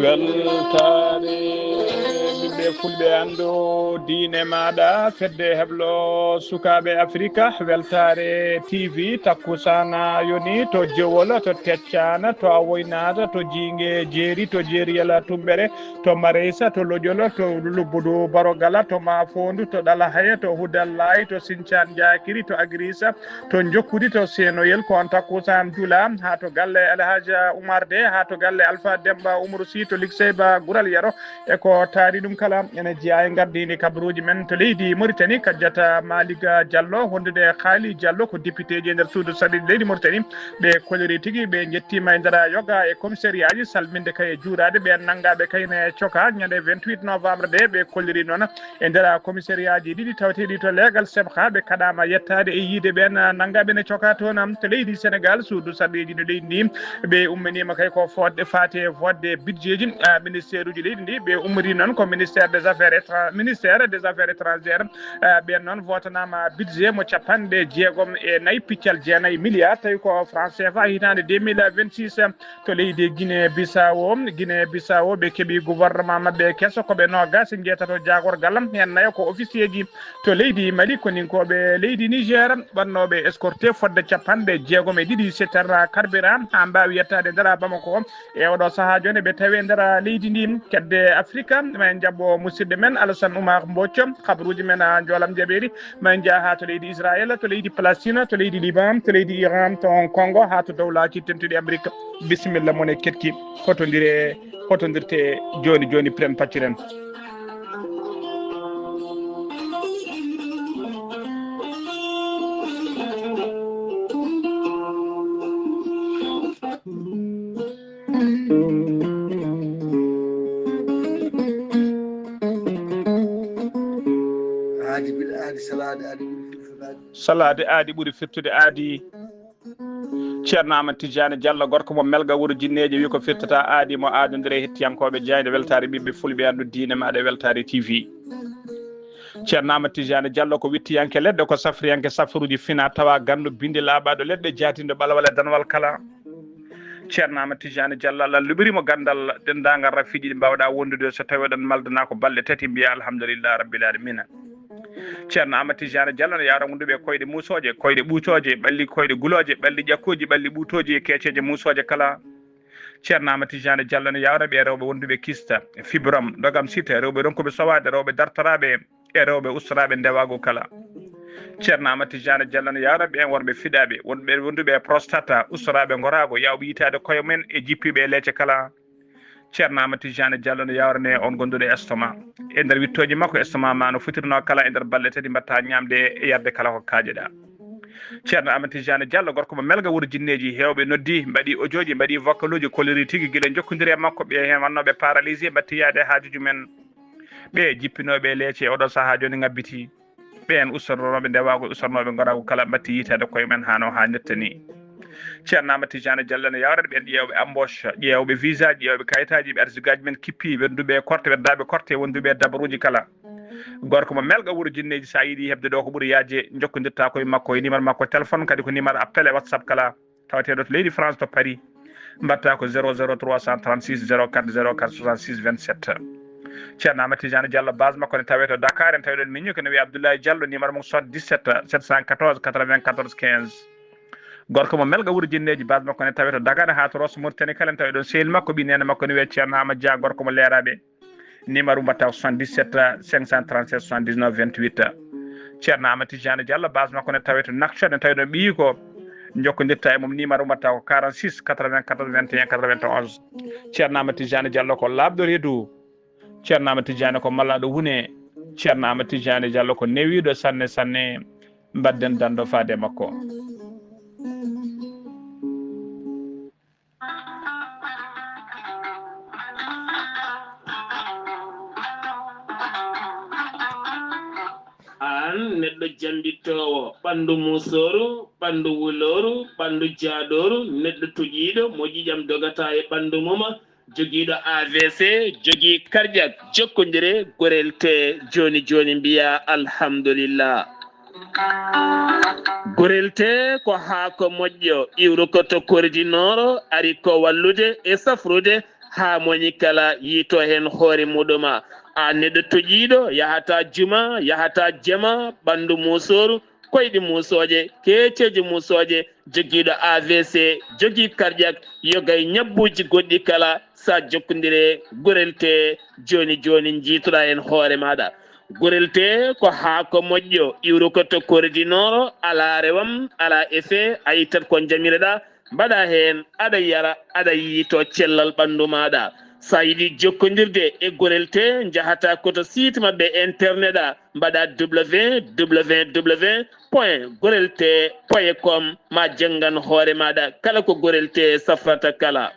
weltare ɓiɓɓe fulɓe anndo diine maɗa fedde heblo sukaɓe africa weltare tv takkusana yoni to jewol to teccana to awoynata to jingue jeeri to jeeriyala tumɓere to mareysa to lojolo to lubbudu barogala to mafondu to ɗala haya to hudallayi to sincan jakiri to agrissa to jokkudi to senoyel ko on takkusan dula ha to galle alhaja oumar de ha to galle alpha demba oumar sy to ligseyba gural yaro e ko taari ɗum kala ene jeeya e gardini kabaruji men to leydi Mauritanie kajjata Maliga Diallo hondude Khali Diallo ko député ji e nder suudu saɗiɗi leydi Mauritanie ɓe kolori tigui ɓe jettima e nder yoga e commissariat ji salminde kay juurade ɓen nangaɓe kayne coka ñande 28 novembre de ɓe kolliri noon e nder commissariat ji ɗiɗi tawteɗi to leegal sebha ɓe kaɗama yettade e yiide ɓen nangaɓe ne coka toon to leydi Sénégal suudu saɗiji no leydi ndi ɓe ummanima kay ko fodde fate fodde budget ji ministére uji leydi ndi ɓe ummori noon ko ministére des affaires étrangères ɓen noon votanama budget mo capanɗe jeegom e nayyi piccal jeenayyi milliard tawi ko franc CFA hitande 2026 to leydi Guinée Bissau ɓe keeɓi gouvernement mabɓe kesso koɓe nogas jeetato jagorgal hen nayo ko officier ji to leydi Mali koninkoɓe leydi Niger ɓannoɓe escorté fodde capanɗe jeegom e ɗiɗi settarra carburant ha mbawi yettade nder Bamako e oɗo saaha joni ɓe tawi nder leydi ndi kedde Afrique men jabbo musidɗo men Alassane Oumar Mbocco habaruji men jolam jaɓeri min jaaha to leydi Israël to leydi Palestine to leydi Liban to leydi Iran to Congo ha to dowlaji tentuɗi Amérique bisimilla moon e ketki hotodirte joni pren pacciren salade aadi ɓuuri firtude aadi ceerno Amadou Tidiane Diallo gorko mo melga wuuro jinneje wi ko firtata aadi mo aadodiri e hettiyankoɓe jeyde weltare ɓiɓɓe fulɓe andu diine maɗa weltare TV ceerno Amadou Tidiane Diallo ko wittiyanke leɗɗe ko safriyanke safaruji fina tawa gandu binde laaɓaɗo leɗɗe jatindo ɓalawal e danwal kala ceerno Amadou Tidiane Diallo Allah luɓirimo gandal dendagal rafiiji ɗi mbawɗa wondude so tawi oɗon maldana ko balɗe tati mbiya alhamdulillah rabbil alamina ceerno Amadou Tidiane Diallo ne yawra wonduɓe koyɗe musoje koyɗe ɓuutoje ɓalli koyɗe guloje ɓalli ƴakkuji ɓalli ɓuutoji e keeceje musoje kala ceerno Amadou Tidiane Diallo ne yawra ɓe rewɓe wonduɓe kista fibrom dogam sita rewɓe ronkuɓe sowade rewɓe dartoraɓe e rewɓe ustaraɓe ndewago kala ceerno Amadou Tidiane Diallo ne yawra ɓen wonɓe fiɗaɓe wonduɓe prostate ustaraɓe gorago yawɓe yitade koye men e jippiɓe e leecce kala ceerno Amadou Tidiane Diallo ne yawrane on gonduɗo estomac e nder wittoji makko estomac ma no fotirno kala e nder balɗe tati mbatta ñamde e yarde kala ko kaajeɗa ceerno Amadou Tidiane Diallo gorko mo melga wuuro jinneji hewɓe noddi mbaɗi audioji mbaɗi vocal uji kolori tigui guila jokkodiri e makko ɓe hen wannoɓe paralysé batti yaade haajuji men ɓe jippinoɓe leecce oɗo saaha joni ngabbiti ɓen ustornoɓe ndewago ustornoɓe gorago kala batti yitade koye men hano ha nettani ceerno Amadou Tidiane Diallo ne yawrata ɓen ƴewɓe embauche ƴewɓe visa ji ƴewɓe kayitaji ɓe arsugaji men kippi wenduɓe korte weddaɓe korte wonduɓe dabaruji kala gorko mo melga wuuro jinneji sa yiiɗi hebde ɗo ko ɓuuri yajde jokkodirta koye makko e numéro makko téléphone kadi ko numéro appel e WhatsApp kala tawateɗo to leydi France to Paris mbatta ko 00 336 04 04 66 27 ceerno Amadou Tidiane Diallo base makko ne tawe to Dakar en tawi ɗon minni ko ne wiye Abdoulaye Diallo numéro mum 77 714 94 15 gorko mo melga wuuro jinneji base makko ne tawe to Dakar ha to Rosso Mauritanie kala en tawi ɗon sehil makko ɓinene makko ne wiye ceerno Amadou Dia gorko mo leeraɓe numéro mbatta ko 77 537 79 28 ceerno Amadou Tidiane Diallo base makko ne tawe to Nouakchott en tawi ɗon ɓiyi ko jokkodirta e mum numéro mbatta ko 46 94 21 91 ceerno Amadou Tidiane Diallo ko labɗo reedu ceerno Amadou Tidiane ko mallaɗo huune ceerno Amadou Tidiane Diallo ko newiɗo sanne sanne mbadden dando faade makko an neɗɗo jambittowo ɓandu musoru ɓandu wuloru ɓandu jaaɗoru neɗɗo tuƴiɗo mo ƴiƴam dogata e ɓandu mum joguiɗo AVC jogui cardiaque jokkodire gorel te joni joni mbiya alhamdulillah gorel te ko haako moƴƴo iwru ko to koridinoro ari ko wallude e safrude ha moni kala yito hen hoore muɗuma a neɗɗo toƴiɗo yahata juma yahata jema ɓandu musoru koyɗi musoje keceji musoje joguiɗo AVC jogui cardiaque yogay ñabbuji goɗɗi kala sa jokkodire gurel te joni joni jiitoɗa hen hoore maɗa gurel te ko haako moƴƴo iwru ko to koridinoro ala rewam ala effet a yittat ko jamireɗa mbaɗa hen aɗa yara aɗa yiito cellal ɓandu maɗa sa yiɗi jokkodirde e gorel te jahata koto site mabɓe internet a mbaɗa www.gorelte.com ma janggan hoore maɗa kala ko gorel te safrata kala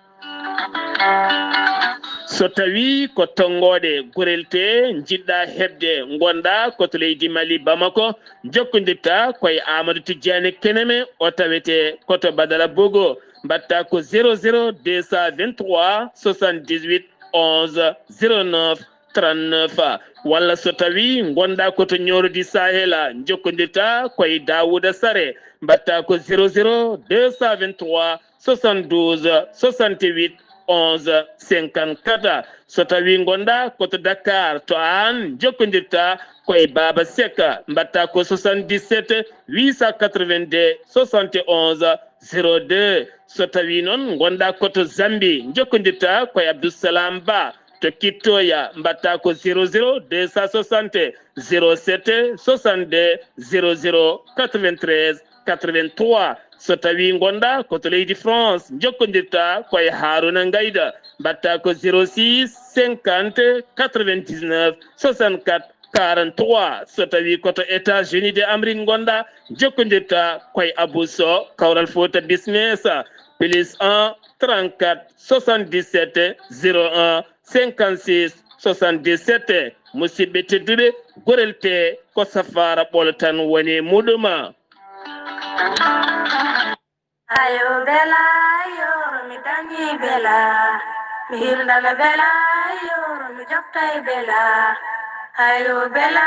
so tawi ko tonggode gorel te jiɗɗa hebde gonɗa koto leydi Mali Bamako jokkodirta koye Amadou Tidiane Keneme o tawete koto Badara Bogo mbatta ko 00 223 78 11 09 39 walla so tawi gonɗa koto ñorodi Sahela jokkodirta koye Dawouda Sare mbatta ko 00 223 72 68 11 54 so tawi gonɗa koto Dakar to an jokkodirta koye Baba Seka mbatta ko 77 882 71 02 so tawi noon gonɗa koto Zambie jokkodirta koye Abdoussalam Ba to Kittoya mbatta ko 00 260 07 62 00 93 83 so tawi gonɗa koto leydi France jokkodirta koye Haruna Ngayda mbatta ko 06 50 99 64 43 so tawi koto États-Unis d'Amérique gonɗa jokkodirta koye Abou Sow Kawral Fouta Business plus 1 34 77 01 56 77 musidɓe tedduɓe gorel te ko safara ɓolo tan woni muɗuma ayo bela yoro mi dañi bela mi hirnama bela yoro mi joftay bela ayo bela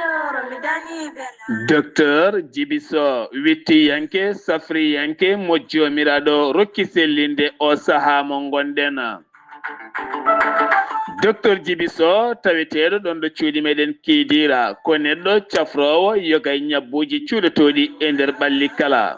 yoro mi dañi bela docteur Djiby Sow wittiyanke safriyanke mo jomiraɗo rokki sellinde o saaha mo gonɗen docteur Djiby Sow taweteɗo ɗon ɗo cuuɗi meɗen Kidira ko neɗɗo cafrowo yogay ñabbuji cuuɗotoɗi e nder ɓalli kala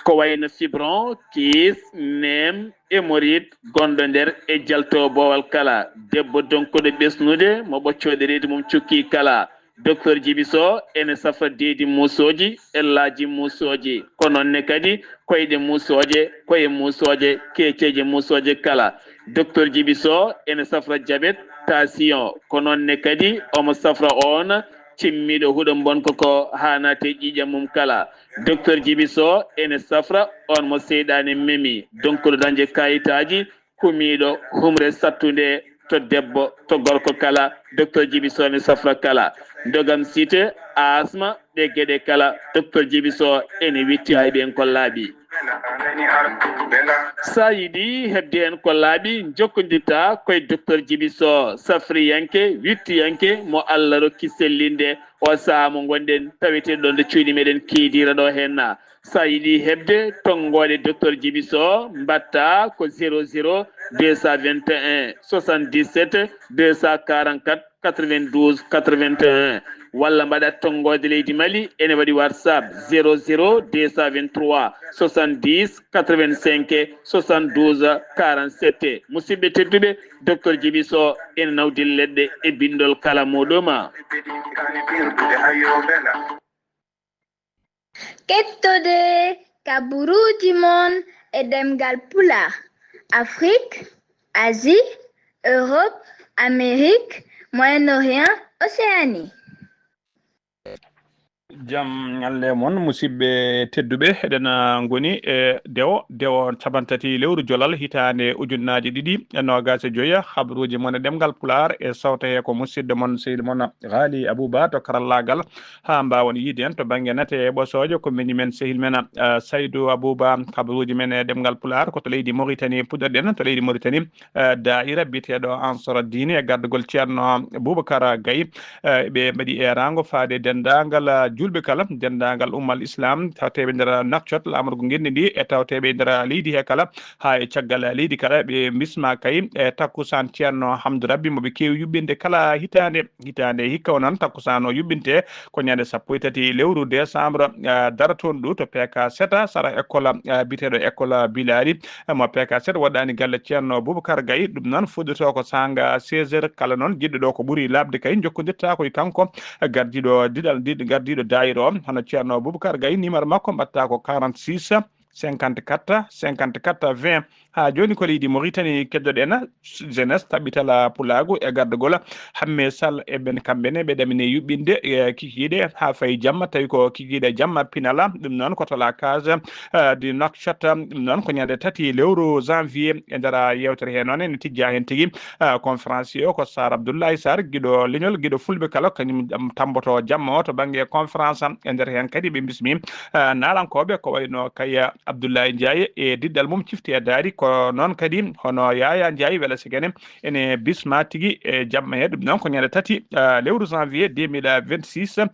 ko wayno fibron kiis nem hémorroïde gonɗo nder e jalto bowal kala debbo donkuɗo ɓesnude mo ɓoccoɗe reedu mum cukki kala docteur Djiby Sow ene safra deedi musoji ellaji musoji ko nonne kadi koyɗe musoje koye musoje keceje musoje kala docteur Djiby Sow ene safra diabète tension ko nonne kadi omo safra on cimmiɗo huuɗo bonko ko hanate ƴiƴam mum kala docteur Djiby Sow ene safra on mo seyɗani memi donkuɗo dañde kayitaji kumiɗo humre sattude to debbo to gorko kala docteur Djiby Sow ne safra kala dogam cité asma ɗe gueɗe kala docteur Djiby Sow ene witti hay ɓen ko laaɓi sa yiɗi hebde hen ko laaɓi jokkodirta koye docteur Djiby Sow safriyanke wittiyanke mo Allah rokki sellinde o saaha mo gonɗen taweteɗo ɗon nde cuuɗi meɗen Kidira ɗo henna sa yiɗi hebde tonggode docteur Djiby Sow mbatta ko 00 221 77 244 92 81 walla mbaɗa tonggode leydi Mali ene waɗi WhatsApp 00 223 70 85 72 47 musidɓe tedduɓe docteur Djiby Sow ene nawdi leɗɗe e bindol kala muɗum kettode kaburuji mon e demgal pulaar Afrique, Asie, Europe, Amérique, Moyen-Orient, Océanie. jam ñalle moon musidɓe tedduɓe eɗen goni e dewo cabantati lewru jolal hitande ujunnaji ɗiɗi e nogas e joyya habaruji moon e ɗemgal pular e sawtaye ko musidɗo moon seydi moon Ghali Abouba to karallagal ha mbawon yiide en to banggue nate e ɓosoje ko mini men sehil men Saydou Abouba habaruji men e ɗemgal pular ko to leydi Mauritanie puɗɗoɗen to leydi Mauritanie daira biteɗo Ansara Dine e gardugol ceerno Boubacar Gaye ɓe mbaɗi erago faade dendagal julɓe kala dendagal ummal islam tawteɓe nder nakcot lamargo gendi ndi e tawteɓe nder leydi he kala ha e caggal leydi kala ɓe bisma kay e takkusan ceerno Hamdou Rabbi moɓe kewi yuɓɓinde kala hitande hikka o noon takkusan o yuɓɓinte ko ñande 13 lewru décembre daraton ɗo to PK 7 sara école biteɗo école Bilali mo PK 7 waɗani galle ceerno Boubacar Gaye ɗum noon fuɗɗoto ko sanga 16h kala noon jiɗɗo ɗo ko ɓuuri labde kay jokkodirta koye kanko gardiɗo gardiɗo dayiro o hono ceerno Boubacar Gaye numéro makko mbatta ko 46 54 54 20 ha joni ko leydi Mauritanie keddoɗen jeunesse tabitala pulago e gardagol hamme sall e ben kamɓene ɓe ɗamine yuɓɓinde kikiɗe ha fayi jamma tawi ko kikiɗe jamma pinala ɗum noon ko to la case du Nouakchott ɗum noon ko ñande 3 lewru janvier e nder yewtere he noon ene tijja hen tigui conférencier o ko Sar Abdoulaye Sarr guiɗo leñol guiɗo fulɓe kala kañum tamboto jamma o to banggue conférence e nder hen kadi ɓe bismi nalankoɓe ko wayno kaya Abdoulaye Ndiaye e diddal mum cifti e daari ko noon kadi hono Yaya Ndiaye wela sigane ene bisma tigui e jamma he ɗum noon ko ñande 3 lewru janvier 2026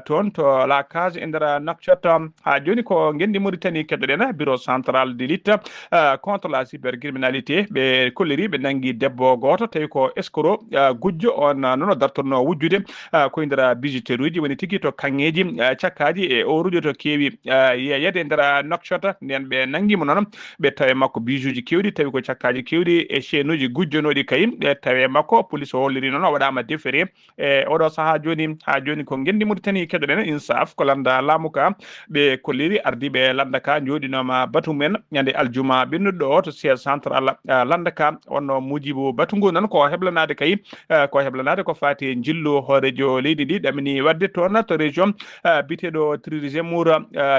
toon to la case e nder Nouakchott ha joni ko gendi Mauritanie keddoɗen bureau central de lutte contre la cybercriminalité ɓe kolliri ɓe nangui debbo goto tawi ko escroc gujjo on nono dartono wujjude koye nder bijouterie uji woni tigui to kanŋeji cakkaji e oruji to kewi yeyede e nder Nouakchott nden ɓe nanguimo noon ɓe tawe makko bijuji kewɗi tawi ko cakkaji kewɗi e chaine uji gujjonoɗi kay ɓe tawe makko police o holliri noon o waɗama déféré e oɗo saaha joni ko gendi Mauritanie keɗoɗen insaf ko landa laamu ka ɓe kolliri ardiɓe landaka joɗinoma batu men ñande aljuma ɓennuɗo o to siége central landaka onno Mujibou Batu ngu noon ko heblanade kay ko heblanade ko fati jillu hoorejo leydi ndi ɗamini wadde toon to région biteɗo Trizémour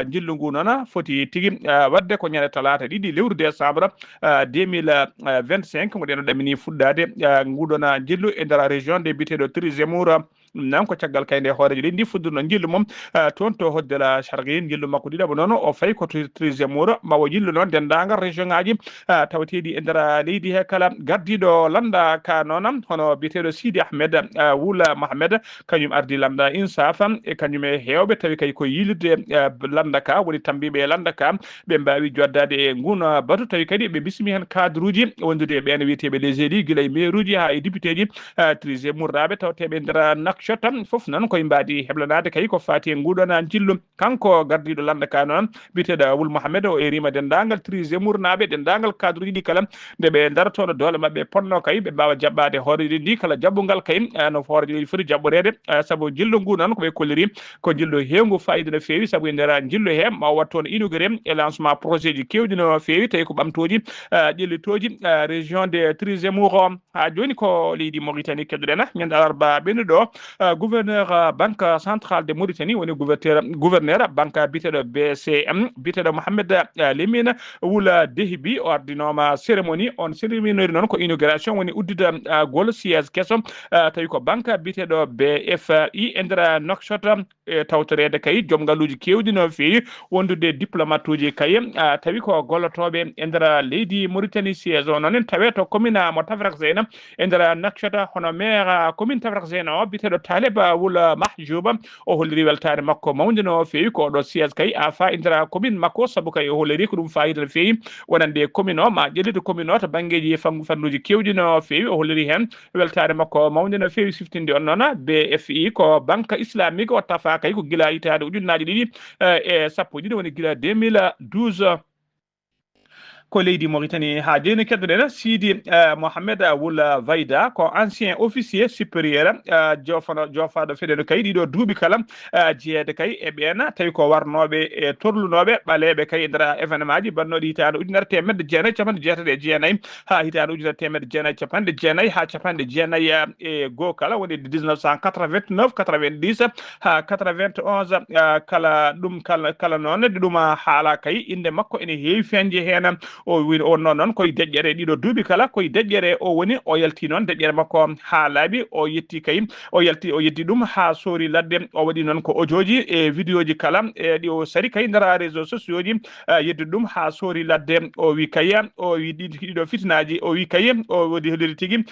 jillu ngu noon foti tigui wadde ko ñande talata ɗiɗi lewru décembre 2025 mo ɗeno ɗamini fuɗɗade nguɗona jillu e nder région de biteɗo Trizémour ɗum noon ko caggal kayde hoorejo leydi ndi fuddurno jillu mum toon to hoddela chargin jillu makko ɗiɗaɓo noon o fayi ko Trizémour mawo jillu noon dendagal région ngaji tawateɗi e nder leydi he kala gardiɗo landa ka noon hono biteɗo Sidi Ahmed Wula Mohamed kañum ardi landa insaf e kañum e hewɓe tawi kay ko yilirde landa ka woni tambiɓe landa ka ɓe mbawi joddade e nguno batu tawi kadi ɓe bismi hen cadre uji wondude ɓen wiyeteɓe les élus guila e maire uji ha e député ji Trizémour raɓe tawteɓe nder Nouakchott foof noon koye mbadi heblanade kay ko fati e nguɗon jillu kanko gardiɗo landa ka noon biteɗo Wul Mohamed o erima dendagal Trizémour naɓe dendagal cadre uji ɗi kala nde ɓe daratono doole mabɓe ponno kay ɓe mbawa jaɓɓade hooreji ndi kala jaɓɓugal kay no hooreji ɗi foti jaɓɓorede saabu jillu ngu noon koɓe kolliri ko jillu hewgu fayida no fewi saabu e nder jillu he ma wat toon inauguré e lancement projet ji kewɗi no fewi tawi ko ɓamtoji ƴellitoji région de Trizémour ha joni ko leydi Mauritanie keddoɗen ñande alarba ɓennuɗo gouverneur banque centrale de Mauritanie woni gouverneur banque biteɗo BCM biteɗo Mohamed Lemine Wula Dehibi o ardinoma cérémonie on cérémonie noon ko inauguration woni uddida gol siège kesso tawi ko banque biteɗo BFI e nder Nouakchott tawtorede kay joom galluji kewɗi no fewi wondude diplomate uji kay tawi ko gollotoɓe e nder leydi Mauritanie siège o noon tawe to commune mo Tafrak Zeyna e nder Nouakchott hono maire commune Tafrak Zeyna o biteɗo Taleb Wula Mahjouba o holliri weltare makko mawde no fewi ko ɗo siège kay a fa e nder commune makko saabu kay o holliri ko ɗum fayida no fewi wonande commune o ma ƴellide commune o to banggueji fannuji kewɗi no fewi o holliri hen weltare makko mawde no fewi siftinde on noon BFI ko banque islamique o tafa kay ko guila hitade ujunnaje ɗiɗi e sappo ɗiɗi woni guila 2012 ko leydi Mauritanie ha joni keddoɗen Sidi Mohamed Wula Vayda ko ancien officier supérieur jofaɗo feɗeno kay ɗiɗo duuɓi kala jeeyede kay e ɓen tawi ko warnoɓe e torlunoɓe ɓaleɓe kay e nder événement ji bannoɗi hitande ujunere temedde jeenayyi capanɗe jeetati e jeenayyi ha hitande ujunere temedde jeenayyi capanɗe jeenayyi ha capanɗe jeenayyi e goho kala woni 1989 90 ha 91 kala ɗum kala noon ɗum haala kay inde makko ene heewi feñde hen o wi on non koye deƴƴere ɗiɗo duuɓi kala koye deƴƴere o woni o yalti noon deƴƴere makko ha laaɓi o yetti kay o yeddi ɗum ha soori ladde o waɗi noon ko audioji e vidéo ji kala e ɗi o sari kay ndara réseaux sociaux ji yeddi ɗum ha soori ladde o wi kay o wi ɗiɗo fitnaji o wi kay o wodi holliri tigui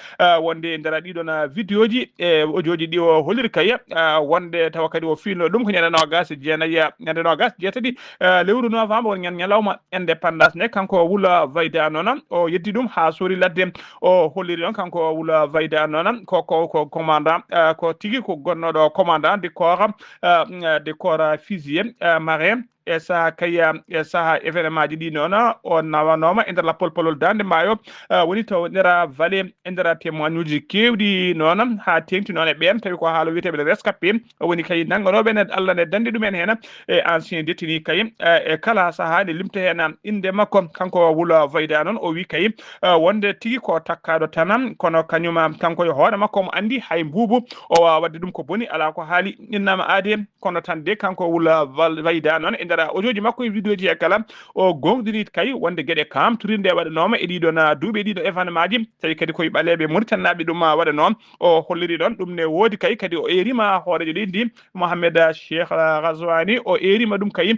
wonde ndara ɗiɗon vidéo ji e audioji ɗi o holliri kay wonde tawa kadi o fiino ɗum ko ñande nogas jeenayyi ñande nogas jeetati lewru novembre won ñalawma indépendance ne kanko Wula Vayda noon o yeddi ɗum ha soori ladde o holliri on kanko Wula Vayda noon ko commandant ko tigui ko gonnoɗo commandant du corps fusilier marin e saha kaya e saha événement ji ɗi noon o nawanoma e nder lappol polol dande maayo woni to ndera vallée e nder témoigne uji kewɗi noon ha tengti noon e ɓen tawi ko haala wiyeteɓe rescapé woni kay nangganoɓe ne Allah ne dandi ɗumen hen e ancien détenu kay e kala saaha ne limta hen inde makko kanko Wula Vayda noon o wi kay wonde tigui ko takkaɗo tan kono kañum kanko e hoore makko omo andi hay mbubu o wawa wadde ɗum ko boni ala ko haali innama aade kono tan de kanko Wula Vayda noon e nder audioji makko e vidéo ji e kala o gonɗiri kay wonde gueɗe kamtorinde waɗanoma e ɗiɗon duuɓi ɗiɗo événement ji tawi kadi koye ɓaleɓe Mauritanaɓe ɗum waɗano o holliri ɗon ɗum ne woodi kay kadi o erima hoorejo ɗi Mohamed Cheikh Ghazouani o erima ɗum kay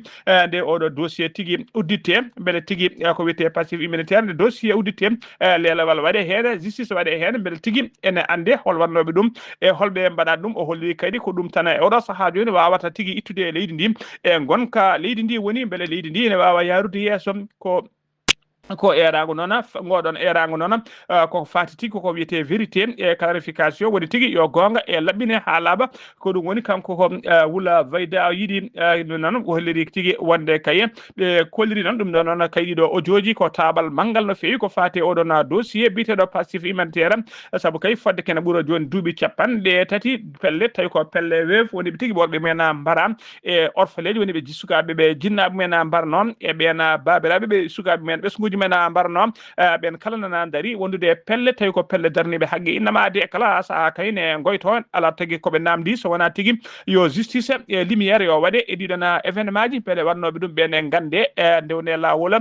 nde oɗo dossier tigui udditte beele tigui ko wiyete passif immunitaire nde dossier udditte lelawal waɗe hen justice waɗe hen beele tigui ene ande hol wannoɓe ɗum e holɓe mbaɗat ɗum o holliri kadi ko ɗum tan e oɗo saaha joni wawata tigui ittude leydi ndi e gonka leydi ndi woni beele leydi ndi ne wawa yarude yeeso ko erago noon ngoɗon erago noon koko fati tigui koko wiyete vérité e clarification woni tigui yo gonga e laɓɓine ha laaɓa ko ɗum woni kanko ko Wula Vayda yiiɗi noon holliri tigui wonde kaye ɓe kolliri noon ɗum ɗo noon kay ɗiɗo audioji ko taɓal manggal no fewi ko fati oɗon dossier biteɗo passif humanitaire saabu kay fodde kene ɓuura joni duuɓi capanɗe tati pelle tawi ko pelle weef woni ɓe tigui ɓorɓe mumen mbara e orphelin woni ɓe sukaɓe ɓe jinnaɓe mumen mbar noon e ɓen babiraɓe ɓe sukaɓe mumen ɓesguji men mbarno ɓen kala nana daari wondude pelle tawi ko pelle darniɓe haqqe innama de kala saaha kayne goyto ala tagui koɓe namdi so wona tigui yo justice e lumiére yo waɗe e ɗiɗon événement ji beele wannoɓe ɗum ɓene gande ndewne lawol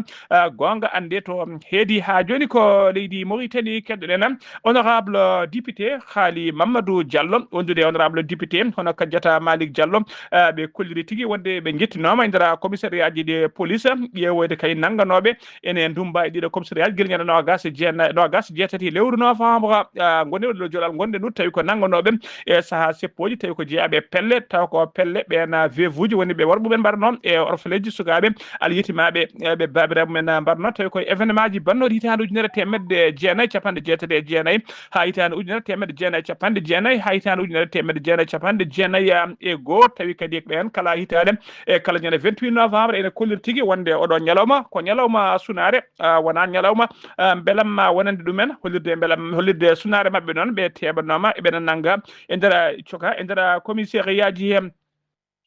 gonga ande to heedi ha joni ko leydi Mauritanie keddoɗen honorable député Haali Mamadou Diallo wondude honorable député hono Kadiata Malick Diallo ɓe kolliri tigui wonde ɓe jettinoma e nder commissariat ji de police ƴeewoyde kay nangganoɓe ene ndumba e ɗiɗo commissariat guel ñande nogas jeetati lewru novembre gonɗe ɗo joɗal gonɗe ɗum tawi ko nangganoɓe e saaha seppoji tawi ko jeeyaɓe pelle taw ko pelle ɓen veuve uji woni ɓe worɓe ɓe mbarno e orphelin ji sukaɓe ala yettimaɓe ɓe babiraɓe mumen mbarno tawi koye événement ji bannoɗo hitande ujunere temedde jeenayyi capanɗe jeetati e jeenayyi ha hitande ujunere temedde jeenayyi capanɗe jeenayyi ha hitande ujunere temedde jeenayyi capanɗe jeenayyi e goho tawi kadi ɓen kala hitande e kala ñande 28 novembre ene kolliri tigui wonde oɗo ñalawma ko ñalawma sunare wona ñalawma beelam wonande ɗumen hollirde beelam hollirde sunare mabɓe noon ɓe teɓanoma eɓena nangga e nder coka e nder commissariat ji hen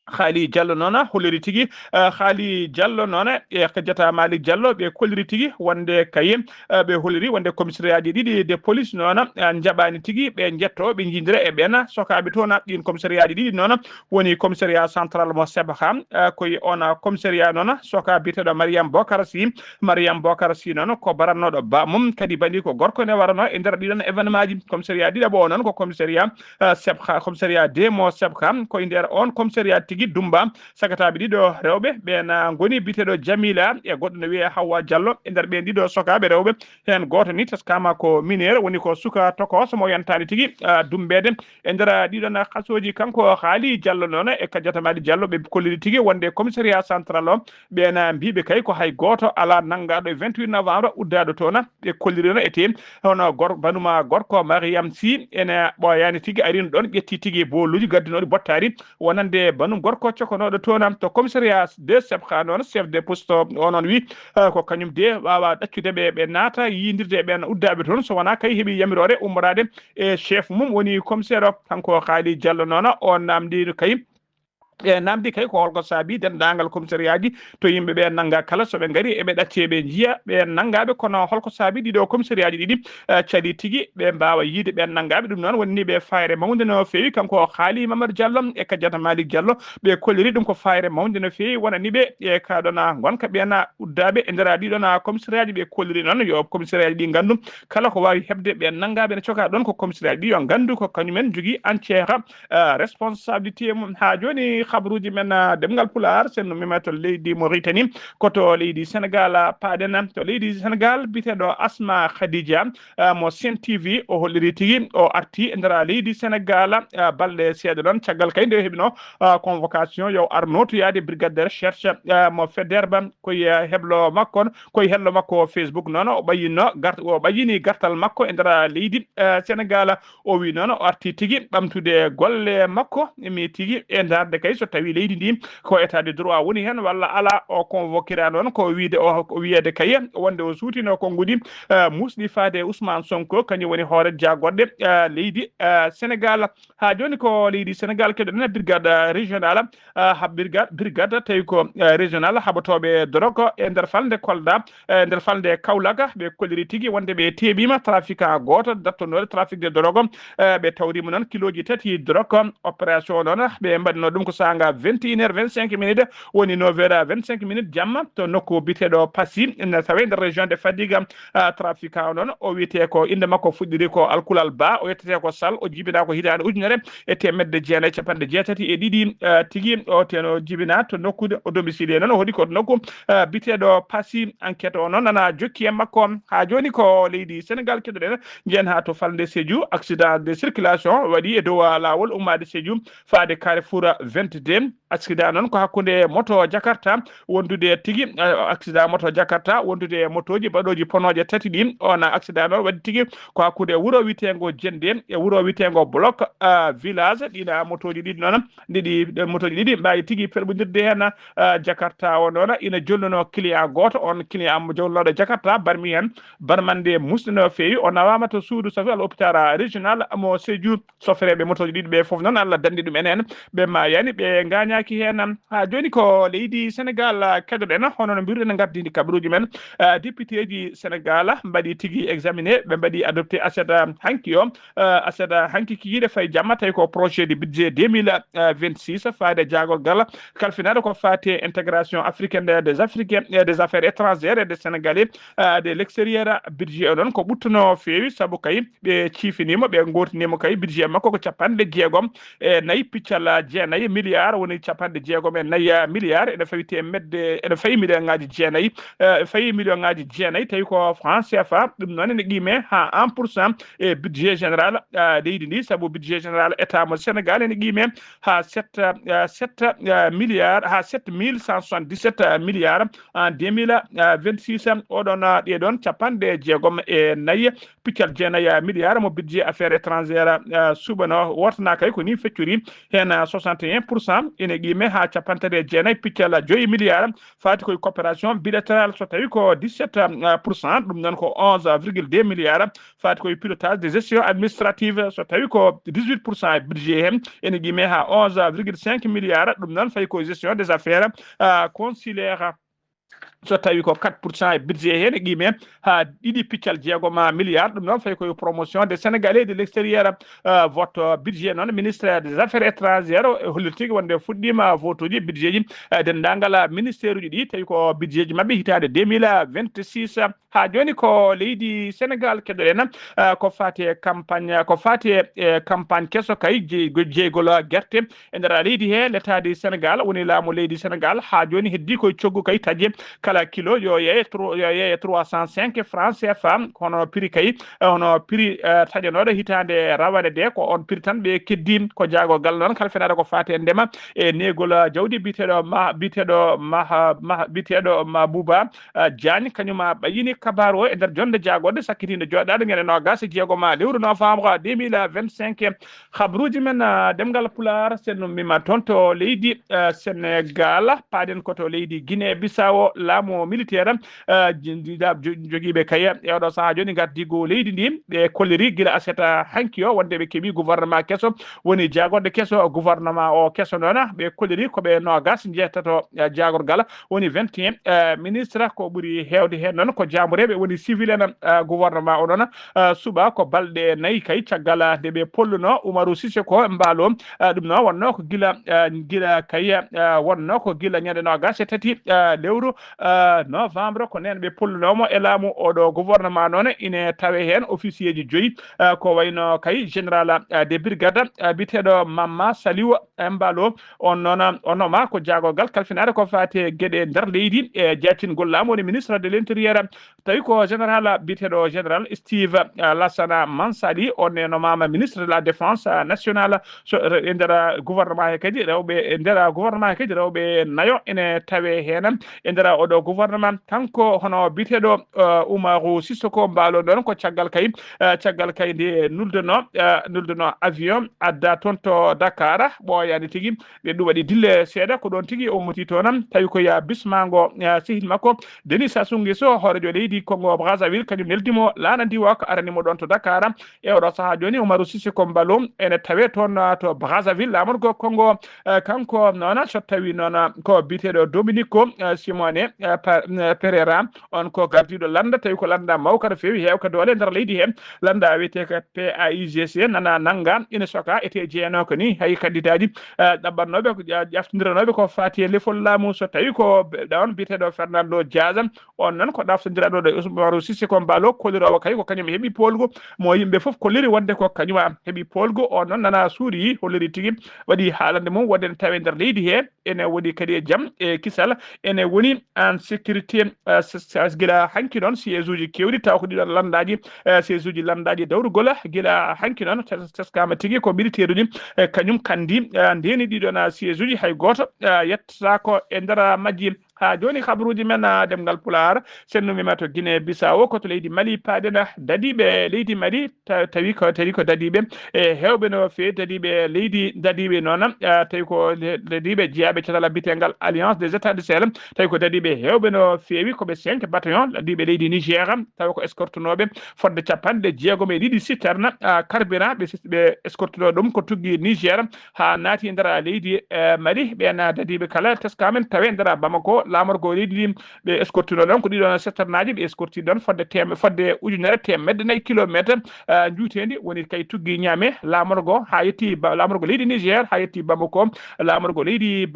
Haali Diallo noon holliri tigui Haali Diallo noon e Kadiata Malick Diallo ɓe kolliri tigui wonde kayi ɓe holliri wonde commissariat ji ɗiɗi de police noon jaɓani tigui ɓe jetto ɓe jindira e ɓen sokaɓe toon ɗin commissariat ji ɗiɗi noon woni commissariat central mo Sebha koye on commissariat noon soka biteɗo Mariame Bocar Sy noon ko barannoɗo bamum kadi bandi ko gorko ne warano e nder ɗiɗon événement ji commissariat ɗiɗaɓo noon ko commissariat Sebha commissariat 2 mo Sebha koye nder on commissariat tigui Dumba sagataɓe ɗiɗo rewɓe ɓen goni biteɗo Jamila e goɗɗo no wiye Hawa Diallo e nder ɓen ɗiɗo sokaɓe rewɓe hen goto ni teskama ko mineur woni ko suka tokoso mo yantani tigui dumbede e nder ɗiɗon kasoji kanko Haali Diallo noon e Kadiata Malick Diallo ɓe kolliri tigui wonde commissariat central o ɓen mbiɓe kay ko hay goto ala nanggaɗo e 28 novembre uddaɗo toon ɓe kolliri no ete hono banuma gorko Mariame Sy ene ɓoyani tigui arino ɗon ƴetti tigui bolluji gaddinoɗi bottari wonande banum gorko cokonoɗo toon to commissariat de Sebha noon chef de poste onon wi ko kañum de wawa ɗaccude ɓe naata yidirde ɓen uddaɓe toon so wona kay heeɓi yamirore ummorade e chef mum woni commissaire o kanko Haali Diallo noon on namdi kay e namdi kay ko holko saabi dendagal commissariat ji to yimɓe ɓe nanga kala soɓe gaari eɓe ɗacce ɓe jiiya ɓe nangaɓe kono holko saabi ɗiɗo commissariat ji ɗiɗi caɗi tigui ɓe mbawa yiide ɓe nangaɓe ɗum noon wonni ɓe fayre mawde no fewi kanko haali Mamadou Diallo e Kadiata Malick Diallo ɓe kolliri ɗum ko fayre mawde no fewi wonani ɓe e kaɗona gonka ɓena uddaɓe e nder ɗiɗon commissariat ji ɓe kolliri noon yo commissariat ji ɗi gandu kala ko wawi hebde ɓe nangaɓe ne coka ɗon ko commissariat ɗi yo gandu ko kañumen jogui entiére responsabilité mum ha joni habruji men demgal Pulaar sen mima to leydi Mauritanie koto leydi Sénégal paaden to leydi Sénégal biteɗo Asma Khadija mo Sen TV o holliri tigui o arti e nder leydi Sénégal balɗe seeɗa ɗon caggal kay nde heɓino convocation yo arno to yaade brigade de recherche mo Faidherbe koye heblo makko koye hello makko Facebook noon o ɓayino o ɓayini gartal makko e nder leydi Sénégal o wi noon o arti tigui ɓamtude golle makko mi tigui e darde kay so tawi leydi ndi ko état de droit woni hen walla ala o convoquera noon ko wiide o wiyede kay wonde o suutino konngudi musɗi faade Ousmane Sonko kañum woni hoore jaggoɗɗe leydi Sénégal ha joni ko leydi Sénégal keɗoɗen brigade régional ha brigade tawi ko régional haɓatoɓe drogue e nder falde Kolda e nder falde Kaolack ɓe kolliri tigui wonde ɓe teeɓima trafiquant goto dattonode trafic de drogue ɓe tawrima noon kiloji 3 drogue opération noon ɓe mbaɗino ɗum ko sanga 21h25 minutes woni 9h25 jamma to nokku biteɗo Passy ene tawe nder région de Fadiga trafiquant noon o wiyete ko inde makko fuɗɗiri ko Alkulal Ba o yettete ko Sall o jibina ko hitande ujunere e temedde jeenayyi capanɗe jeetati e ɗiɗi tigui o teno jibina to nokkude o domicile noon o hoɗi ko nokku biteɗo Passy enquête o noon nana jokki e makko ha joni ko leydi Sénégal keɗoɗen jeen ha to falde Sédhiou accident de circulation waɗi e dow lawol ummade Sédhiou faade Carrefour 22 accident noon ko hakkude moto Jakarta wondude tigui accident moto Jakarta wondude motoji baɗoji ponoje tati ɗi on accident noon waɗi tigui ko hakkude wuuro witengo Jende e wuuro witengo bloc village ɗina motoji ɗiɗi noon ɗiɗi motoji ɗiɗi mbawi tigui pelɓodirde hen Jakarta o noon ina jolluno client goto on client mo jolloɗo Jakarta barmi hen barmande musɗi no fewi o nawama to suudu safi al hôpital régional mo Sédhiou sofreɓe motoji ɗiɗi ɓe foof noon Allah dandi ɗum enen ɓe mayani ɓe gañaki hen ha joni ko leydi Sénégal keɗoɗen hono no mbiruɗen gardidi kabaruji men député ji Sénégal mbaɗi tigui examiné ɓe mbaɗi adopté aset hanki o aset hanki kiyiɗe fayi jamma tawi ko projet de budget 2026 faade jagolgal kalfinade ko fate intégration africaine des africains des affaires étrangères et des sénégalais de l'extérieur budget o noon ko ɓuttuno fewi saabu kay ɓe ciifinima ɓe gotinima kay budget makko ko capanɗe jeegom e nayyi piccal jeenayyi milliard woni capanɗe jeegom e nayyi milliard ene fawi temedde ene fayi million ngaji jeenayyi fayi million ngaji jeenayyi tawi ko franc CFA ɗum noon ene qime ha 1% e budget général leydi ndi saabu budget général état mo Sénégal ene qime ha 7 milliards ha 7177 milliards en 2026 oɗon ɗeɗon capanɗe jeegom e nayyi piccal jeenayyi milliard mo budget affaire étrangère suɓano wotana kay ko ni feccori hen 61% ene qime ha capantati e jeenayyi piccal 5 milliard fati koye coopération bilatéral so tawi ko 17% ɗum noon ko 11,2 milliards fati koye pilotage de gestion administrative so tawi ko 18% e budget hen ene qime ha 11,5 milliards ɗum noon fayi koye gestion des affaires consulaire so tawi ko 4% e budget hen e qime ha ɗiɗi piccal jeegom milliard ɗum noon fayi koye promotion des sénégalais de l'extérieur vote budget noon ministère des affaires étrangères e holliri tigui wonde fuɗɗima vote uji budget ji dendagal ministère uji ɗi tawi ko budget ji mabɓe hitande 2026 ha joni ko leydi Sénégal keɗoɗen ko fati e campagne kesso kay jeygol guerte e nder leydi he l'état du Sénégal woni laamu leydi Sénégal ha joni heddi koye coggu kay taji kala kilo yo yeeye 305 francs CFA hono prix kay hono prix taƴanoɗo hitande rawane de ko on prix tan ɓe keddi ko jagolgal noon kala fenade ko fati e ndema e negol jawdi biteɗo Mahbouba Diagne kañum ɓayini kabaru o e nder jonde jagode sakkitinde joɗade ngene no gasi jeego ma lewru novembre 2025 habruji men demgal pular sen mima toon to leydi Sénégal paaden koto leydi Guinée Bissau laamu militaire jogiiɓe kaya e oɗo saaha joni gardigo leydi ndi ɓe kolliri gila aseta hanki o wonde ɓe keeɓi gouvernement kesso woni jagorde kesso gouvernement o kesso noon ɓe kolliri koɓe nogas jeetato jagorgal woni 21 ministre ko ɓuuri hewde hen noon ko jamureɓe woni civil en gouvernement o noon suuɓa ko balɗe 4 kay caggal nde ɓe polluno Umaru Sisoko mbaalo ɗum noon wonno ko gila kay wonno ko gila ñande nogas e tati lewru novembre ko nen ɓe pollunomo e laamu oɗo gouvernement noon ine tawe hen officier ji 5 ko wayno kay général de brigade biteɗo Mamma Saliou Embalo on noon onoma ko jagogal kalfinade ko fate gueɗe nder leydi e jaccingol laamu woni ministre de l'intérieur tawi ko général biteɗo général Steve Lassana Mansali on nomama ministre de la défense nationale so e nder gouvernement he kadi rewɓe e nder gouvernement he kadi rewɓe nayo ene tawe hen e nder oɗo gouvernement kanko hono biteɗo Umaru Sisoko mbalo ɗon ko caggal kay nde nulduno avion adda toon to Dakar ɓooyani tigui ɓe ɗum waɗi dille seeɗa ko ɗon tigui o muti toon tawi ko ya bismango sehil makko Denis Sassou Nguesso hoorejo leydi Congo Brazzaville kañum neldimo lanandiwa ko aranimo ɗon to Dakar e oɗo saaha joni Umaru Sisoko mbalo ene tawe toon to Brazzaville lamorgo Congo kanko noon so tawi noon ko biteɗo Dominico Simone Pereira on ko gardiɗo landa tawi ko landa mawkata fewi hewka doole nder leydi he landa wiyete ko PAIGC nana nanga ina soka ete jeeno ko ni hay candidat ji ɗaɓɓannoɓe ko ƴaftodiranoɓe ko fati e lefol laamu so tawi ko ɗon biteɗo Fernando Diaz on noon ko ɗaftodiraɗo ɗo Umaru Sisoko Mbalo kollirowo kay ko kañum heeɓi polgu mo yimɓe foof kolliri wonde ko kañuma heeɓi polgu on noon nana suuri holliri tigui waɗi haalande mum wonde ne tawe nder leydi he ene woni kadi e jaam e kisal ene woni en sécurité gila hanki noon siège uji kewɗi taw ko ɗiɗon landaji siège uji landaji dawrugol gila hanki noon teskama tigui ko militaire uji kañum kandi ndeni ɗiɗon siège uji hay goto yettako e nder majji ha joni habaruji men demgal pular sennumima to Guinée Bissau koto leydi Mali paadena dadiɓe leydi Mali tawi ko dadiɓe e hewɓe no fewi dadiɓe noon tawi ko dadiɓe jeeyaɓe catala bitegal alliance des états du Sahel tawi ko dadiɓe hewɓe no fewi koɓe 5 bataillon dadiɓe leydi Niger tawi ko escortenoɓe fodde 6 citerne carburant ɓe escorteno ɗum ko tuggi Niger ha naati nder leydi Mali ɓen dadiɓe kala teskamen tawe nder Bamako lamorgo leydi ɗi ɓe escortino ɗon ko ɗiɗon citernaji ɓe escorti ɗon fodde ujunere temedde 4 kilométre juutendi woni kay tuggi ñaame lamorgo ha yetti lamorgo leydi Niger ha yetti Bamako lamorgo leydi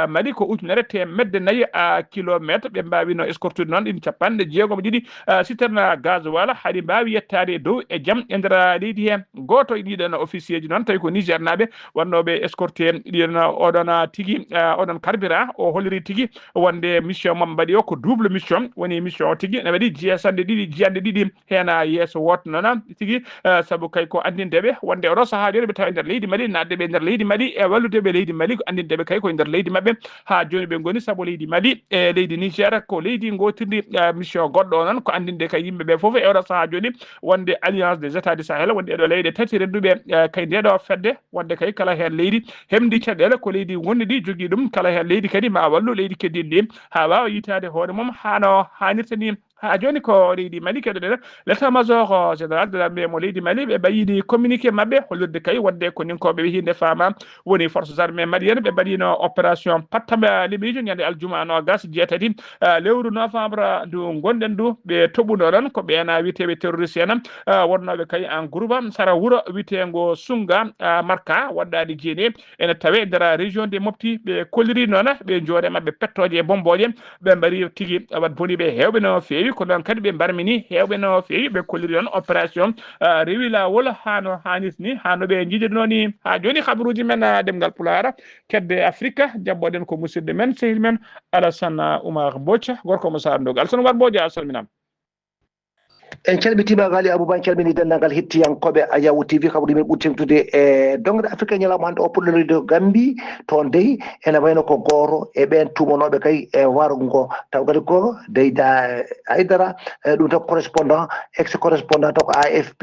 Mali ko ujunere temedde 4 kilométre ɓe mbawino escortude noon ɗin 62 citerne gasoil haɗi mbawi yettade dow e jaam e nder leydi he goto ɗiɗon officier ji noon tawi ko Niger naɓe wannoɓe escorté ɗiɗon oɗon tigui oɗon carburant o holliri tigui wonde mission mom mbaɗi o ko double mission woni mission o tigui ne waɗi jiyande ɗiɗi hen yesso woto noon tigui saabu kay ko andindeɓe wonde oɗo saaha joni ɓe tawa nder leydi Mali naddeɓe nder leydi Mali e walludeɓe leydi Mali ko andindeɓe kay koye nder leydi mabɓe ha joni ɓe goni saabu leydi Mali e leydi Niger ko leydi gotirdi mission goɗɗo o noon ko andinde kay yimɓeɓe foof e oɗo saaha joni wonde alliance des états du Sahel wonde ɗo leyɗe tati renduɓe kay ndeɗo fedde wonde kay kala hen leydi hemdi caɗele ko leydi gonɗiɗi jogui ɗum kala hen leydi kadi ma wallu leydi keddiɗi ha wawa yitade hoore mum hano hannirta ni ha joni ko leydi Mali keɗoɗen l'état major général de l'armée mo leydi Mali ɓe mbayini communiqué mabɓe hollirde kay wonde ko ninkoɓe wi hinde fama woni forces armées malienne ɓe mbaɗino opération pattama libijo ñande aljuma nogas jeetati lewru novembre ndu gonɗen ndu ɓe toɓuno ɗon ko ɓeena witeɓe terroriste en wonnoɓe kay en groupe sara wuuro witego Sunga Marka waɗɗade jeeni ene tawe nder région de Mopti ɓe kolliri noon ɓe joore mabɓe pettoje e bomboje ɓe mbari tigui wat boniɓe hewɓe no fewi ko noon kadi ɓe mbarmini hewɓe no fewi ɓe kolliri on opération rewi lawol hano hannirta ni hano ɓe jiiɗirno ni ha joni habaruji men demgal pulara kedde Afrique jabboɗen ko musidɗo men sehil men Alassane Oumar Mbodj gorko mo Sarr Ndogo Alassane Oumar Mbodj a salminama. en calmitima gali abouban calmini dendagal hettiyankoɓe a yawu tv kaɓuri min ɓurtimtude e dongde afrique ñalawma hande o puɗɗoride gambi toon dey ene wayno ko goto e ɓen tumanoɓe kay e warugo ngo taw kadi ko deyda haydara ɗum tan correspondant ex correspondant taw ko afp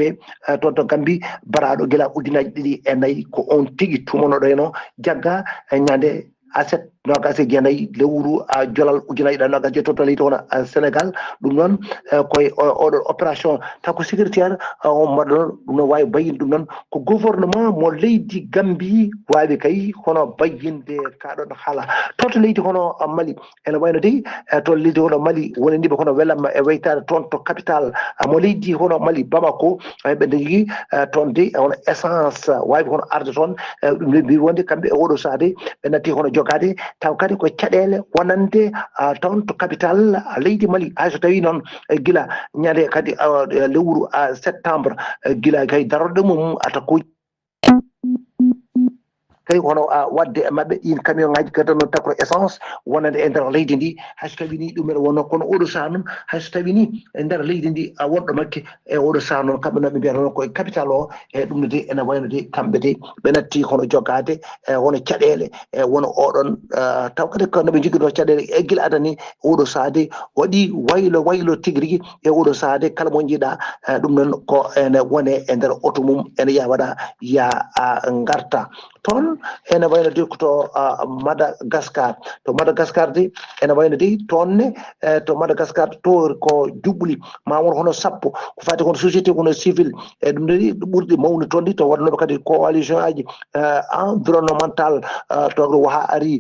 toon to gambi baraɗo guila ujunaji 2 ko on tigui tumanoɗo heno jagga ñande aset nogas e jeenayyi lewru jolal ujunaji ɗiɗi nogas e total leydi hono sénégal ɗum noon koye oɗon opération taw ko sécuritaire on mbaɗa ɗon ɗum noon wawi bayinde ɗum noon ko gouvernement mo leydi gambi wawi kay hono bayinde kaɗon haala toon to leydi hono mali ene wayno dey to leydi hono mali woni ndiɓe kono welamma e waytade toon to capital mo leydi hono mali bamako ɓe jogui toon dey hono essence wawi hono arde toon ɗum mbi wonde kamɓe e oɗo saha dey ɓe natti hono jogade taw kadi ko caɗele wonande toon to capital leydi mali hayso tawi noon gila ñande kadi lewru septembre gila kay daroɗo mum atakuji kay hono wadde mabɓe ɗin camion ngaji gadda noon takko essence wonande e nder leydi ndi hayso tawi ni ɗumen wonno kono oɗo saha noon hayso tawi ni e nder leydi ndi wonɗo makke e oɗo saha noon kamɓe noon ɓe mbiyata noon koye capital o e ɗum ne de ene wayno de kamɓe de ɓe natti hono jogade wono caɗele e wono oɗon taw kadi ko noɓe joguino caɗele e guila adani oɗo saha de waɗi waylo tigui rigui e oɗo saha de kala mo jiiɗa ɗum noon ko ene wone e nder auto mum ene ya waɗa ya garta toon ene wayno de to madagascar de ene wayno de toonne to madagascar to ko juɓɓuli ma won hono sappo ko fati kono société kono civil e ɗum de ɓurɗi mawni toon ɗi to waɗanoɓe kadi coalition aji environnemental to ha ari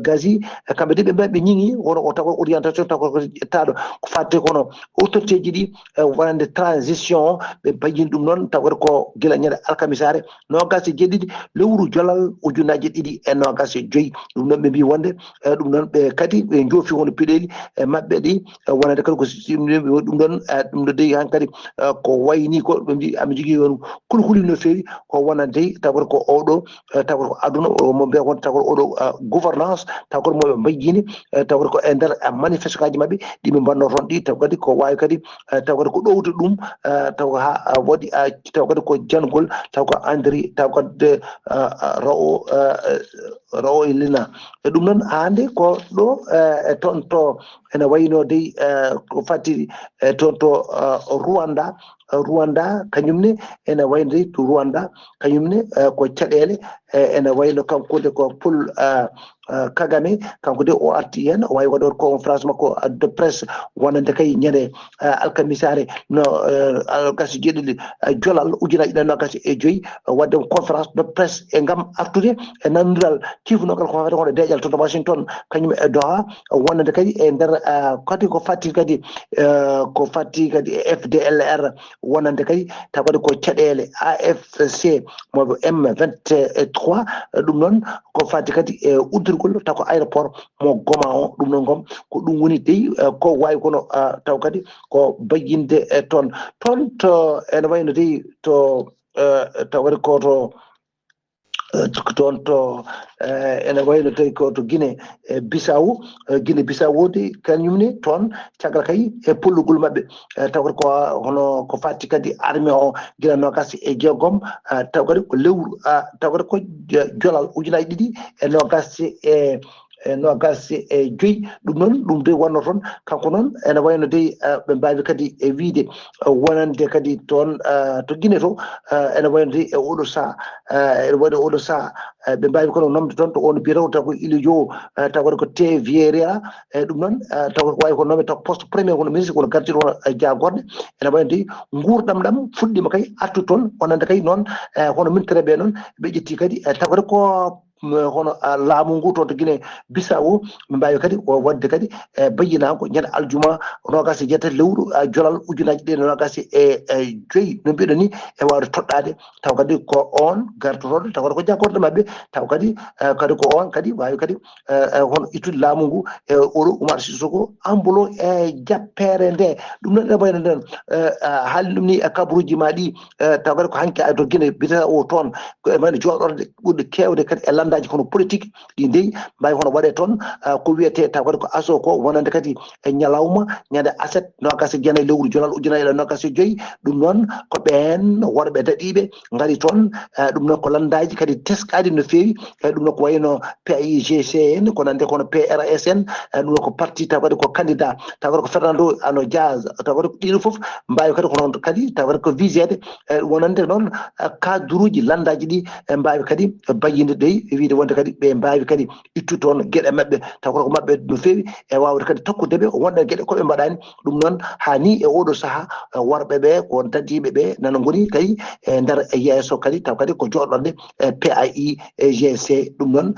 gazi kamɓe de ɓe ñiŋi wono o tawa orientation taw ko ƴettaɗo ko fatti kono autorité ji ɗi wonande transition ɓe bayini ɗum noon taw ko gila ñande alkamisare nogas e jeeɗiɗi lewru jolal ujunaji 225 ɗum noon ɓe mbi wonde ɗum noon ɓe kadi ɓe joofi hono piɗeli e mabɓe ɗi wonande kadi ko ɗum ɗon ɗum ɗo deyi han kadi ko wayni ko ɓe mbi ami jogui on kulhuli no fewi ko wonande dey taw ko oɗo taw ko aduna mo mbiya won taw oɗo gouvernance taw ko moɓe mbayyini taw ko e nder manifestation ngaji mabɓe ɗiɓe mbanno toon ɗi taw kadi ko wawi kadi taw kadi ko ɗowde ɗum taw ha waɗi taw kadi ko jangol taw ko andiri taw kadi rawo e lina e ɗum noon hande ko ɗo e toon to ene wayno dey ko fatti toon to Rwanda kañumne ene wayno dey to Rwanda kañumne ko caɗele ene wayno kanko de ko Paul Kagame kanko de o arti hen o wawi waɗor conférence makko de presse wonande kay ñande alkamisare no gasi jeeɗiɗi jolal ujunaji 225 wadde conférence de presse e gam artude e nandiral tifnogal ko fate hono deƴal to Washington kañum e Doha wonande kadi e nder kadi ko fatti kadi FDLR wonande kadi taw kadi ko caɗele AFC moɓe M23 ɗum noon ko fatti kadi e uddirgol taw ko aéroport mo Goma o ɗum noon gom ko ɗum woni dey ko wawi kono taw kadi ko bayyinde toon to ene wayno dey to taw kadi koto toon to ene wayno tawi ko to Guinée Bissau de kañumne toon caggal kay e pullugol mabɓe taw kadi ko hono ko fatti kadi armée o gila nogas e jeegom taw kadi ko lewru taw kadi ko jolal ujunaji 2 e nogas e joyyi ɗum noon ɗum de wonno toon kanko noon ene wayno dey ɓe mbawi kadi e wiide wonande kadi toon to Guinée to ene wayno dey e oɗo saha ene waɗi oɗo saha ɓe mbawi kono nomde toon to on biyata taw ko Ilio taw ko te Vieira e ɗum noon taw ko wawi ko nome taw poste premier kono ministre kono gardiɗo wono jagorɗe ene wayno dey gurdam ɗam fuɗɗima kay artu toon wonande kay noon hono ministre ɓe noon ɓe ƴetti kadi taw kadi ko hono laamu ngu to Guinée Bissau ɓe mbawi kadi o wadde kadi bayyina ko ñande aljuma nogas e jeetati lewru jolal ujunaji 225 no mbiɗo ni e wawde toɗɗade taw kadi ko on gartotoɗo taw kadi ko jagorɗo mabɓe taw kadi ko on kadi wawi kadi hono ittude laamu ngu e oɗo Oumar Sissoko ambulo e jappere nde ɗum noon ene wayno nden haalni ɗum ni e kabaruji ma ɗi taw kadi ko hanki to Guinée bita o toon ko e wayno joɗorde ɓurɗe kewde kadi e lande landaji kono politique ɗi ndeyi mbawi hono waɗe toon ko wiyete taw kadi ko aso ko wonande kadi e ñalawma ñande aset nogas e jeenayyi lewru jonal ujunnaje ɗe nogas e joyyi ɗum noon ko ɓen worɓe daɗiɓe ngari toon ɗum noon ko landaji kadi teskaɗi no feewi ɗum noon ko wayno PAIGC en ko nande kono PRS en ɗum noon ko parti taw kadi ko candidat taw kadi ko Fernando ano Diaz taw kadi ko ɗiɗo foof mbawi kadi ko noon kadi taw kadi ko visede wonande noon cadre uji landaji ɗi mbawi kadi bayinde ɗoyi wiide wonde kadi ɓe mbawi kadi ittu toon gueɗe mabɓe taw ko mabɓe no feewi e wawde kadi takkudeɓe wonɗen gueɗe koɓe mbaɗani ɗum noon hani e oɗo saaha worɓe ɓe ko dadiɓe ɓe nana goni kadi e nder yeeso kadi taw kadi ko joɗɗonde PAIGC ɗum noon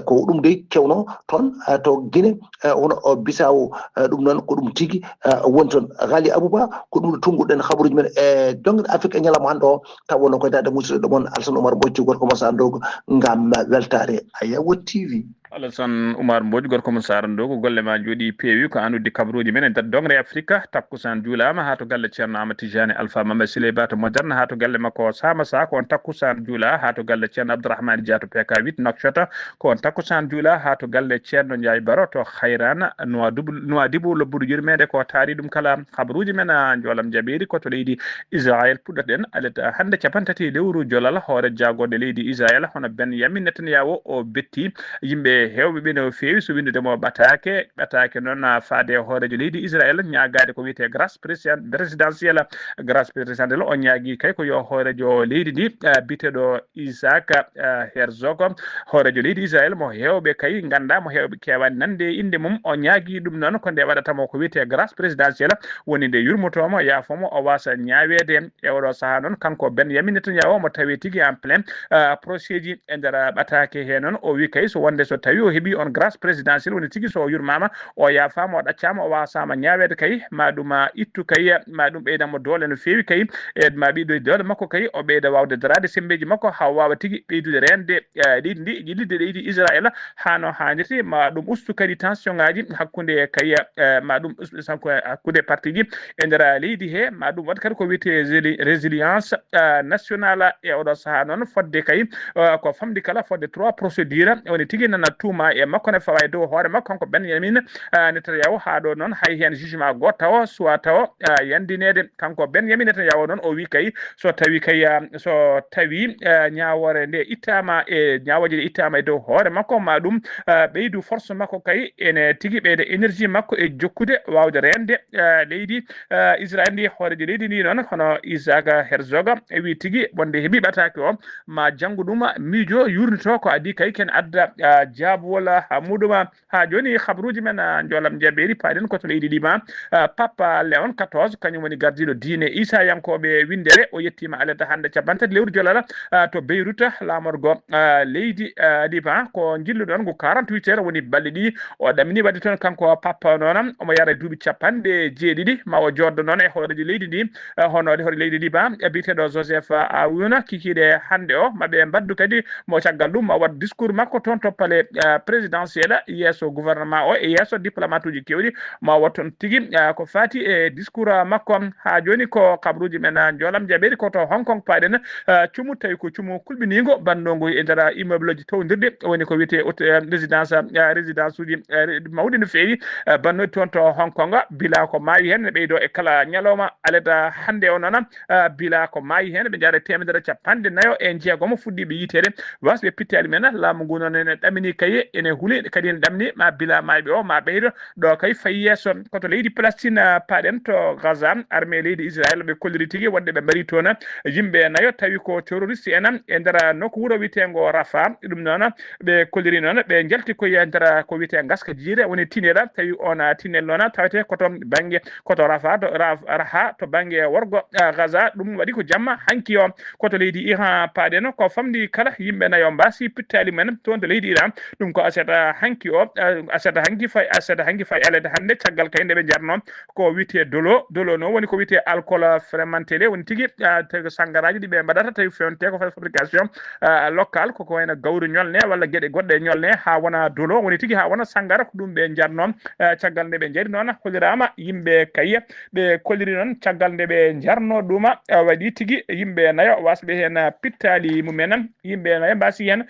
ko ɗum de kewno toon to Guinée wono Bissau ɗum noon ko ɗum tigui woni toon Ghali Abouba ko ɗum ɗo tungguɗen habaruji men e dongude Afrique e ñalawma hande o taw wonno koye dade musidɗo ɗomon Alassane Oumar Bocci gorko mo Sandogo ngam weltare Ayawo TV. Alassane Oumar Mbodj gorko mo Sarandogo golle ma jooɗi peewi ko an uddi kabaruji men e nder dongre Afrique takkusan juulama ha to galle ceerno Amadou Tidiane Alpha Mamadou Siley Ba to Moderne ha to galle makko Sama Sa ko on takkusan juula ha to galle ceerno Abdourahmane Dia to PK8 Nouakchott ko on takkusan juula ha to galle ceerno Ndiaye Baro to Hayrana Nouadhibou lobbudu yurmede ko taari ɗum kala kabaruji men jolam jaɓiri ko to leydi Israël puɗɗoɗen aleta hande capantati lewru jolal hoore jagode leydi Israël hono Benyamin Netanyahu o betti yimɓe hewɓe ɓe no feewi so windudemo ɓatake noon faade hoorejo leydi Israël ñagade ko wiyete grâce présidentielle grâce présidentielle o ñaagui kay ko yo hoorejo leydi ndi biteɗo Isaac Herzog hoorejo leydi Israël mo hewɓe kay ganda mo hewɓe kewani nande inde mum o ñaagui ɗum noon ko nde waɗatamo ko wiyete grâce présidentielle woni nde yurmotomo yaafomo o wasa ñawede e oɗo saaha noon kanko Benyamin Netanyahu mo tawi tigui en plein procès ji e nder ɓatake he noon o wi kay so wonde so tawi o heeɓi on grâce présidentielle woni tigui so yurmama o yaafama o ɗaccama o wasama ñawede kay maɗum ittu kay maɗum ɓeydamo doole no fewi kay e ma ɓeydo doole makko kay o ɓeyda wawde darade sembeji makko ha wawa tigui ɓeydude rende leydi ndi jillide leydi Israël hano hannirti ma ɗum ustu kadi tension ngaji hakkude kay ma ɗum hakkude parti ji e nder leydi he ma ɗum waɗa kadi ko wiyete résilience nationale e oɗo saaha noon fodde kay ko famdi kala fodde 3 procédure woni tigui nana tuuma e makko ne fawa e dow hoore makko kanko Benyamin Netanyahu ha ɗo noon hay hen jugement goto taw soit taw yandinede kanko Benyamin Netanyahu noon o wi kay so tawi ñawore nde ittama e ñawoje ɗe ittama e dow hoore makko ma ɗum ɓeydu force makko kay ene tigui ɓeyde énergie makko e jokkude wawde rende leydi Israël ndi hoorejo leydi ndi noon hono Isaac Herzog e wi tigui wonde heeɓi ɓatake o ma janggo ɗum miijo yurnito ko adi kay ken adda jaabowol ha muɗum ha joni habaruji men jolam jaɓeri paɗen koto leydi ɗima Papa Léon 14 kañum woni gardiɗo diine Issa yankoɓe windere o yettima aleta hande capantati lewru jolal to Beyrouth lamorgo leydi ɗima ko jilluɗon ko 48 heures woni balɗe ɗi o ɗamini waɗi toon kanko Papa noon omo yara duuɓi capanɗe jeeɗiɗi ma o joddo noon e hoorejo leydi ndi honode hoore leydi ɗima biteɗo Joseph Aouna kikiɗe hande o maɓe mbaddu kadi mo caggal ɗum ma waɗ discours makko toon to palais présidentiel yesso gouvernement o e yesso diplomate uji kewɗi ma wat toon tigui ko fati e discours makko ha joni ko kabaruji men jolam jaɓeri koto Hong Kong paɗen cumu tawi ko cumu kulɓinigo bandogo e nder immeuble ji towdirɗe woni ko wiyete résidence uji mawɗi no fewi bannoɗi toon to Hong Kong bila ko maayi hen ne ɓeydo e kala ñalawma aleda hande o noon bila ko maayi hen ɓe jaara 150 e jeegom fuɗɗiɓe yitede wasɓe pittali men laamu ngu noon ene ɗamini kay ene huuli kadi ene ɗamni ma bila mayɓe o ma ɓeydo ɗo kay fayi yesso koto leydi Palestine paɗen to Gaza armée leydi Israël ɓe kolliri tigui wonde ɓe mbari toon yimɓe nayo tawi ko terroriste en e nder nokku wuuro wiyetego Rafa ɗum noon ɓe kolliri noon ɓe jalti koye nder ko wiyete gaska jiire woni tinera tawi on tinel noon tawete koto banggue koto Rafa to Raha to banggue worgo Gaza ɗum waɗi ko jamma hanki o koto leydi Iran paɗen ko famdi kala yimɓe nayo mbasi pittali men toon to leydi Iran ɗum ko aseta hanki o aseta hanki fay alede hande caggal kayde ɓe jarno ko wite dolo no woni ko wite alcool fermenté woni tigui sangaraji ɗi ɓe mbaɗata tawi fewnte ko fabrication local koko wayno gawri ñolne walla gueɗe goɗɗe ñolne ha wona dolo woni tigui ha wona sangara ko ɗum ɓe jarno caggal nde ɓe jari noon hollirama yimɓe kayya ɓe kolliri noon caggal nde ɓe jarno ɗuma waɗi tigui yimɓe nayo wasɓe hen pittali mumen yimɓe nayo mbasi hen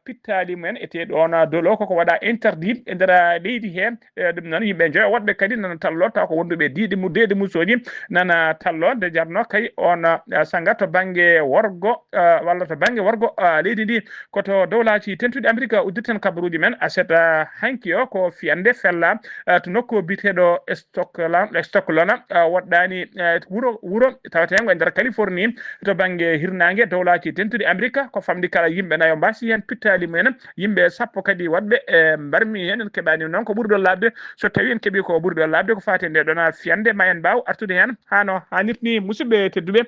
pittali mumen ete ɗon dolo koko waɗa interdit e nder leydi he ɗum noon yimɓe joyo woɗɓe kadi nana tallo taw ko wonduɓe deedi musoji nana tallo nde jarno kay on sanga to banggue worgo walla to banggue worgo leydi ndi koto dowlaji tentuɗi Amérique udditen kabaruji men aseta hanki o ko fiyande fella to nokku biteɗo Stockholm woɗɗani wuro tawatengo e nder Californie to banggue hirnangue dowlaji tentuɗi Amérique ko famdi kala yimɓe nayo mbasi hen pittali mumen yimɓe sappo kadi waɗɓe mbarmi hen en keɓani noon ko ɓuuri ɗon labde so tawi en keeɓi ko ɓuuri ɗon labde ko fati nde ɗon fiyande ma en mbaw artude hen hano hannirni musidɓe tedduɓe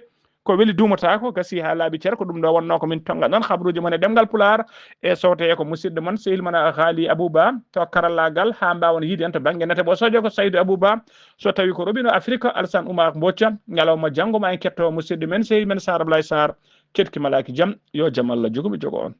ko weeli duumotako gasi ha laaɓi ceer ko ɗum ɗo wonno ko min tonga ɗon habaruji mon e ɗemgal Pulaar e sowte ko musidɗo moon sehil mon Haali Abouba to karallagal ha mbawon yiide en to banggue nete bo sodio ko Saydou Abouba so tawi ko robino Afrique Alassane Oumar Mbocca ñalawma janggo ma en ketto musidɗo men sehil men Sara Blay Sarr ketki malaki jaam yo jaam Allah jogomi jogo on